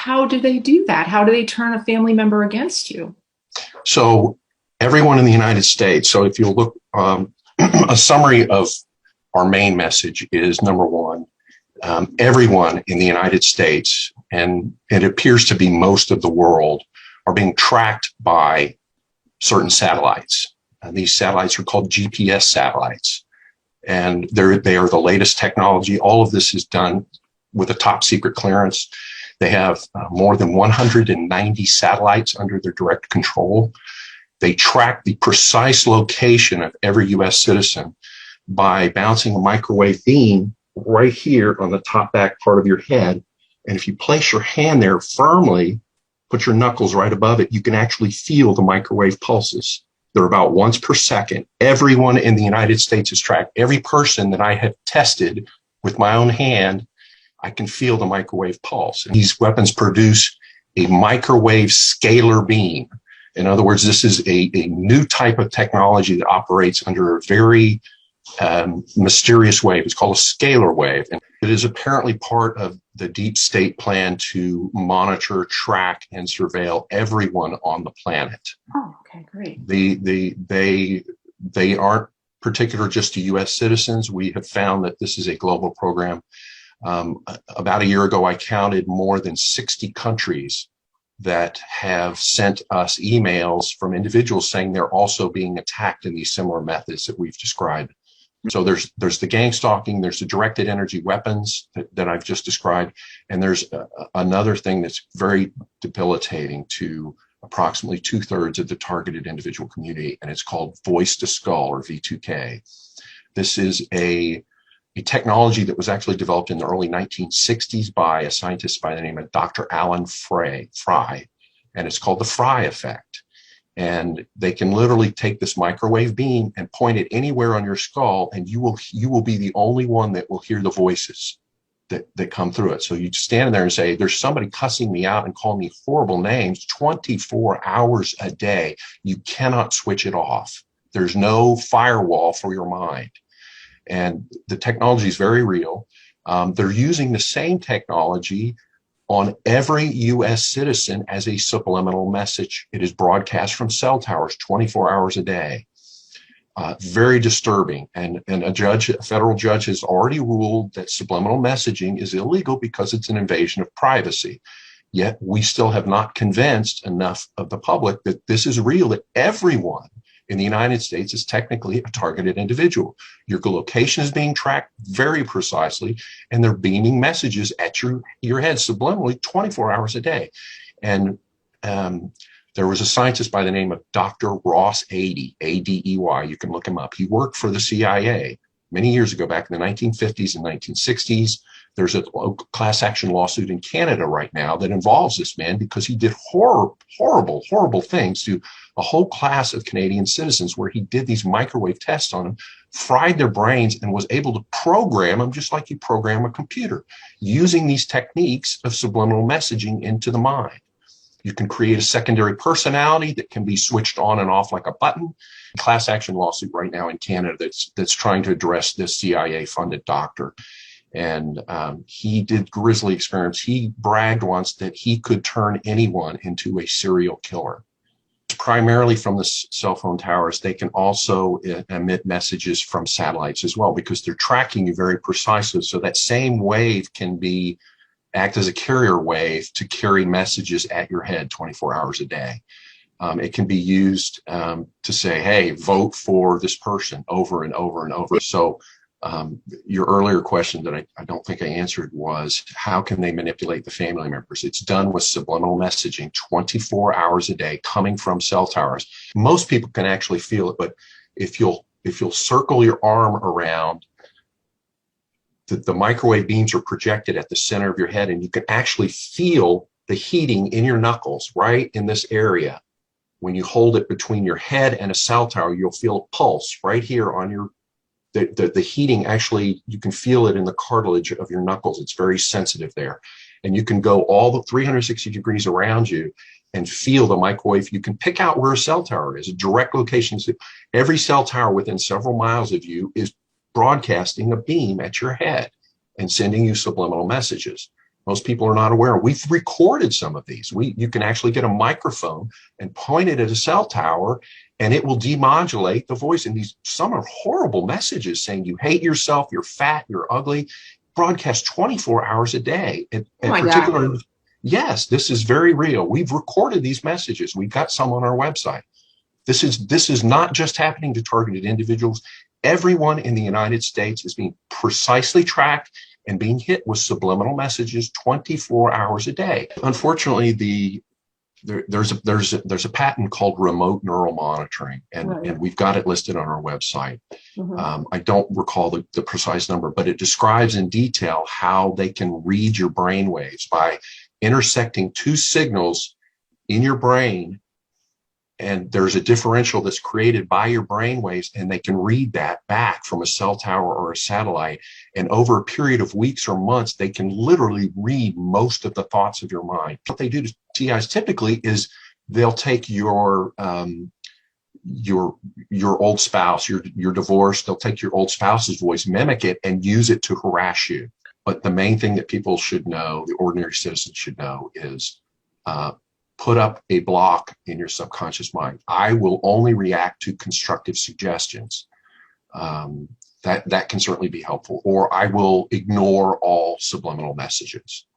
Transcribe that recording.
how do they do that? How do they turn a family member against you? So everyone in the United States, so if you look, a summary of our main message is number one, everyone in the United States, and it appears to be most of the world, are being tracked by certain satellites. And these satellites are called GPS satellites. And they are the latest technology. All of this is done with a top secret clearance. They have more than 190 satellites under their direct control. They track the precise location of every U.S. citizen by bouncing a microwave beam right here on the top back part of your head. And if you place your hand there firmly, put your knuckles right above it, you can actually feel the microwave pulses. They're about once per second. Everyone in the United States is tracked. Every person that I have tested with my own hand, I can feel the microwave pulse. And these weapons produce a microwave scalar beam. In other words, this is a new type of technology that operates under a very mysterious wave. It's called a scalar wave. And it is apparently part of the deep state plan to monitor, track, and surveil everyone on the planet. Oh, okay, great. They aren't particular just to U.S. citizens. We have found that this is a global program. About a year ago, I counted more than 60 countries that have sent us emails from individuals saying they're also being attacked in these similar methods that we've described. So there's the gang stalking, there's the directed energy weapons that I've just described, and there's another thing that's very debilitating to approximately 2/3 of the targeted individual community, and it's called voice to skull, or V2K. This is a technology that was actually developed in the early 1960s by a scientist by the name of Dr. Alan Fry, and it's called the Fry effect. And they can literally take this microwave beam and point it anywhere on your skull, and you will be the only one that will hear the voices that come through it. So you stand there and say, there's somebody cussing me out and calling me horrible names 24 hours a day. You cannot switch it off. There's no firewall for your mind. And the technology is very real. They're using the same technology on every U.S. citizen as a subliminal message. It is broadcast from cell towers 24 hours a day. Very disturbing. And a federal judge has already ruled that subliminal messaging is illegal because it's an invasion of privacy. Yet we still have not convinced enough of the public that this is real, that everyone in the United States is technically a targeted individual. Your location is being tracked very precisely, and they're beaming messages at your head subliminally 24 hours a day. And there was a scientist by the name of Dr. Ross Adey, A-D-E-Y. You can look him up. He worked for the CIA many years ago, back in the 1950s and 1960s. There's a class action lawsuit in Canada right now that involves this man because he did horrible things to a whole class of Canadian citizens, where he did these microwave tests on them, fried their brains, and was able to program them just like you program a computer, using these techniques of subliminal messaging into the mind. You can create a secondary personality that can be switched on and off like a button. Class action lawsuit right now in Canada that's trying to address this CIA-funded doctor. And he did grisly experiments. He bragged once that he could turn anyone into a serial killer. Primarily from the cell phone towers, they can also emit messages from satellites as well, because they're tracking you very precisely. So that same wave can act as a carrier wave to carry messages at your head 24 hours a day. It can be used to say, hey, vote for this person over and over and over. So your earlier question that I don't think I answered was, how can they manipulate the family members? It's done with subliminal messaging 24 hours a day coming from cell towers. Most people can actually feel it, but if you'll circle your arm around, the microwave beams are projected at the center of your head, and you can actually feel the heating in your knuckles right in this area. When you hold it between your head and a cell tower, you'll feel a pulse right here on the heating. Actually, you can feel it in the cartilage of your knuckles. It's very sensitive there. And you can go all the 360 degrees around you and feel the microwave. You can pick out where a cell tower is, a direct location. Every cell tower within several miles of you is broadcasting a beam at your head and sending you subliminal messages. Most people are not aware. We've recorded some of these. You can actually get a microphone and point it at a cell tower, and it will demodulate the voice. And some are horrible messages saying you hate yourself, you're fat, you're ugly, broadcast 24 hours a day. Oh my God. Yes, this is very real. We've recorded these messages. We've got some on our website. This is not just happening to targeted individuals. Everyone in the United States is being precisely tracked and being hit with subliminal messages 24 hours a day. Unfortunately, there's a patent called remote neural monitoring, and we've got it listed on our website. I don't recall the precise number, but it describes in detail how they can read your brain waves by intersecting two signals in your brain. And there's a differential that's created by your brain waves, and they can read that back from a cell tower or a satellite. And over a period of weeks or months, they can literally read most of the thoughts of your mind. What they do to TIs typically is they'll take your old spouse, you're divorced, they'll take your old spouse's voice, mimic it, and use it to harass you. But the main thing that people should know, the ordinary citizens should know, is put up a block in your subconscious mind. I will only react to constructive suggestions. That can certainly be helpful. Or I will ignore all subliminal messages.